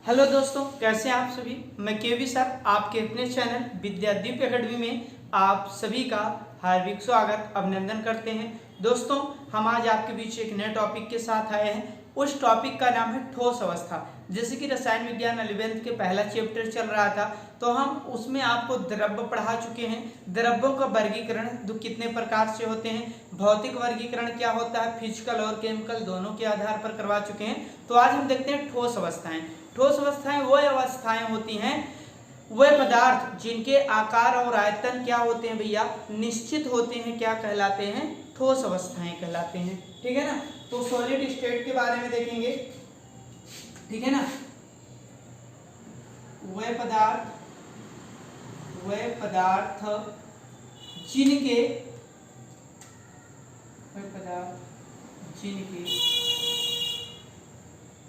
Hello दोस्तों, कैसे हैं आप सभी। मैं केवी सर आपके अपने चैनल विद्यादीप एकेडमी में आप सभी का हार्दिक स्वागत अभिनंदन करते हैं। दोस्तों, हम आज आपके बीच एक नए टॉपिक के साथ आए हैं। उस टॉपिक का नाम है ठोस अवस्था। जैसे कि रसायन विज्ञान 11th के पहला चैप्टर चल रहा था, तो हम उसमें आपको द्रव्य पढ़ा चुके हैं। द्रव्यों का वर्गीकरण कितने प्रकार से होते हैं, भौतिक वर्गीकरण क्या होता है, फिजिकल और केमिकल दोनों के आधार पर करवा चुके हैं। तो आज हम देखते हैं ठोस अवस्थाएं। ठोस अवस्थाएं वो अवस्थाएं होती हैं, वे पदार्थ जिनके आकार और आयतन क्या होते हैं भैया, निश्चित होते हैं, क्या कहलाते हैं, ठोस अवस्थाएं कहलाते हैं। ठीक है ना। तो सॉलिड स्टेट के बारे में देखेंगे, ठीक है ना। वे पदार्थ जिनके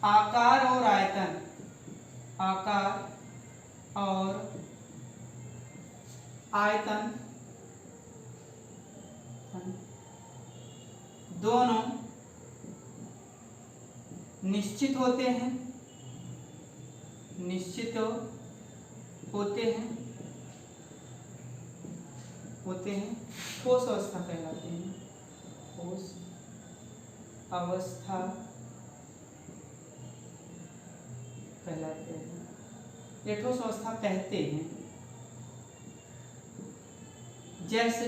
आकार और आयतन दोनों निश्चित होते हैं ठोस अवस्था कहलाते हैं। ठोस अवस्था कहलाते हैं, ये ठोस अवस्था कहते हैं। जैसे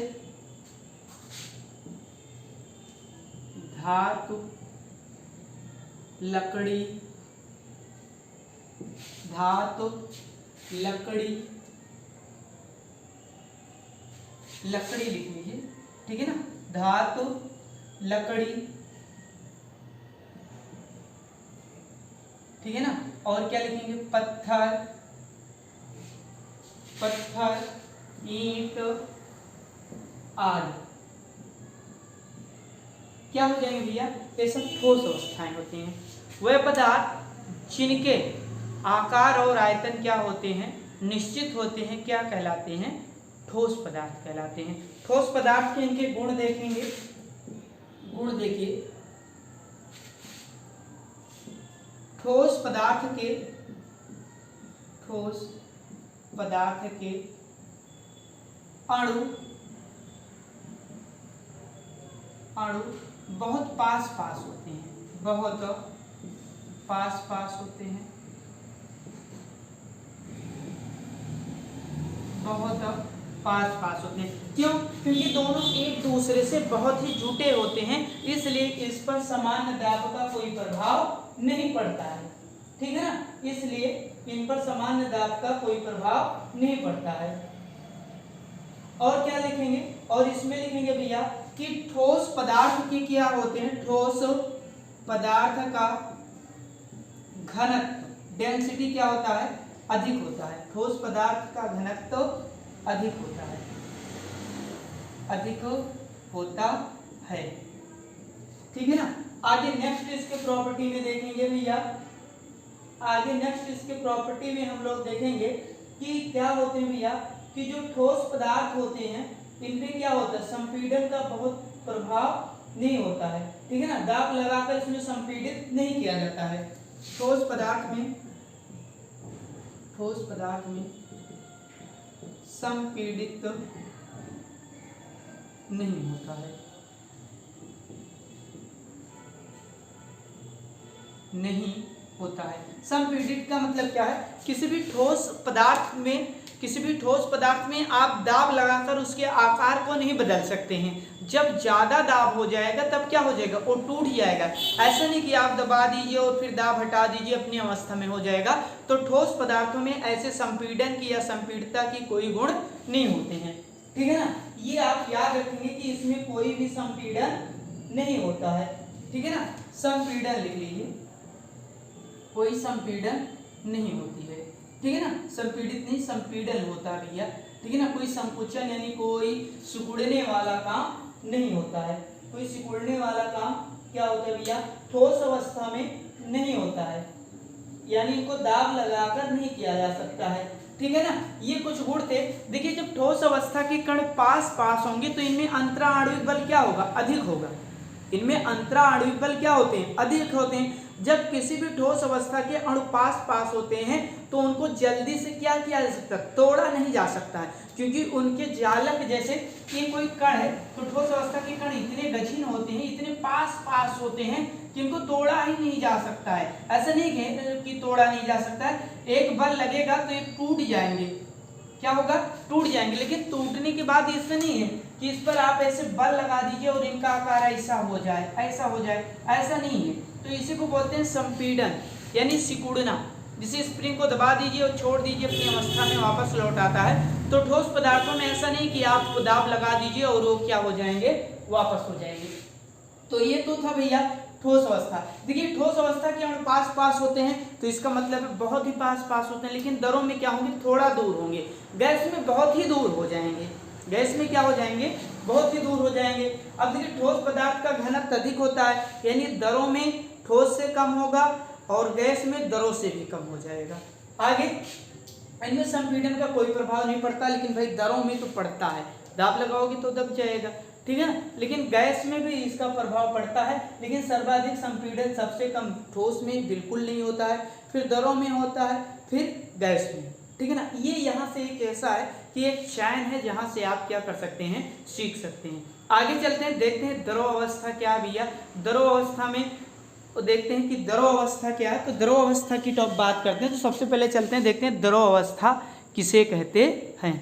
धातु, लकड़ी लिख लीजिए, ठीक है ना। धातु, लकड़ी, ठीक है ना। और क्या लिखेंगे, पत्थर, ईंट आदि क्या हो जाएंगे भैया, ये सब ठोस अवस्थाएं होती हैं। वे पदार्थ जिनके आकार और आयतन क्या होते हैं, निश्चित होते हैं, क्या कहलाते हैं, ठोस पदार्थ कहलाते हैं। ठोस पदार्थ के इनके गुण देखेंगे। गुण देखिए, ठोस पदार्थ के अणु बहुत पास होते हैं, क्यों? क्योंकि दोनों एक दूसरे से बहुत ही जुटे होते हैं, इसलिए इस पर सामान्य दाब का कोई प्रभाव नहीं पड़ता है। ठीक है ना, इसलिए इन पर सामान्य दाब का कोई प्रभाव नहीं पड़ता है। और क्या लिखेंगे, और इसमें लिखेंगे भैया कि ठोस पदार्थ के क्या होते हैं, ठोस पदार्थ का घनत्व, डेंसिटी क्या होता है, अधिक होता है। ठोस पदार्थ का घनत्व अधिक होता है, ठीक है ना। आगे नेक्स्ट इसके प्रॉपर्टी में देखेंगे भैया, प्रॉपर्टी में हम लोग देखेंगे कि क्या होते हैं भैया, कि जो ठोस पदार्थ होते हैं इनपे क्या होता है, संपीड़न का बहुत प्रभाव नहीं होता है। ठीक है ना, दाब लगाकर इसमें संपीड़ित नहीं किया जाता है। ठोस पदार्थ में संपीड़ित नहीं होता है, संपीड़ित का मतलब क्या है, किसी भी ठोस पदार्थ में आप दाब लगाकर उसके आकार को नहीं बदल सकते हैं। जब ज्यादा दाब हो जाएगा तब क्या हो जाएगा, वो टूट जाएगा। ऐसा नहीं कि आप दबा दीजिए और फिर दाब हटा दीजिए, अपनी अवस्था में हो जाएगा। तो ठोस पदार्थों में ऐसे संपीड़न की या संपीड़ितता की कोई गुण नहीं होते हैं। ठीक है ना, ये आप याद रखेंगे कि इसमें कोई भी संपीड़न नहीं होता है। ठीक है ना, संपीड़न लिख लीजिए, कोई संपीड़न नहीं होती है। ठीक है ना, संपीड़ित नहीं, संपीड़न होता है भैया। ठीक है ना, कोई संकुचन यानी कोई सिकुड़ने वाला काम नहीं होता है। कोई सिकुड़ने वाला काम क्या होता है भैया, ठोस अवस्था में नहीं होता है, यानी इनको दाब लगाकर नहीं किया जा सकता है। ठीक है ना, ये कुछ गुण थे। देखिए, जब ठोस अवस्था के कण पास होंगे तो इनमें अंतराणविक बल क्या होगा, अधिक होगा। इनमें अंतराणविक बल क्या होते हैं, अधिक होते हैं। जब किसी भी ठोस अवस्था के अणु पास होते हैं तो उनको जल्दी से क्या किया जा सकता है, तोड़ा नहीं जा सकता है, क्योंकि उनके जालक जैसे ये कोई कण है तो ठोस अवस्था के कण इतने गठिन होते हैं, इतने पास होते हैं कि इनको तोड़ा ही नहीं जा सकता है। ऐसा नहीं कि तोड़ा नहीं जा सकता है, एक बल लगेगा तो ये टूट जाएंगे, क्या होगा, टूट जाएंगे। लेकिन टूटने के बाद इससे नहीं है कि इस पर आप ऐसे बल लगा दीजिए और इनका आकार ऐसा हो जाए, ऐसा हो जाए, ऐसा नहीं है। तो इसी को बोलते हैं संपीड़न यानी सिकुड़ना। जिसे स्प्रिंग को दबा दीजिए और छोड़ दीजिए अपनी अवस्था में वापस लौट आता है। तो ठोस पदार्थों में ऐसा नहीं कि आप दाब लगा दीजिए और वो क्या हो जाएंगे, वापस हो जाएंगे। तो ये तो था भैया ठोस अवस्था। देखिए ठोस अवस्था के अणु पास होते हैं तो इसका मतलब है बहुत ही पास होते हैं, लेकिन दरों में क्या होंगे, थोड़ा दूर होंगे। गैस में बहुत ही दूर हो जाएंगे, गैस में क्या हो जाएंगे, बहुत ही दूर हो जाएंगे। अब देखिए ठोस पदार्थ का घनत्व अधिक होता है, यानी दरों में ठोस से कम होगा और गैस में दरों से भी कम हो जाएगा। आगे इनमें संपीड़न का कोई प्रभाव नहीं पड़ता, लेकिन भाई दरों में तो पड़ता है, दाब लगाओगे तो दब जाएगा, ठीक है ना। लेकिन गैस में भी इसका प्रभाव पड़ता है, लेकिन सर्वाधिक संपीड़न सबसे कम ठोस में बिल्कुल नहीं होता है, फिर दरों में होता है, फिर गैस में, ठीक है ना। ये यहाँ से एक ऐसा है कि एक चैन है जहाँ से आप क्या कर सकते हैं, सीख सकते हैं। आगे चलते हैं, देखते हैं द्रव अवस्था क्या है भैया। द्रव अवस्था में तो देखते हैं कि द्रव अवस्था क्या है। तो द्रव अवस्था की बात करते हैं तो सबसे पहले चलते हैं, देखते हैं द्रव अवस्था किसे कहते हैं।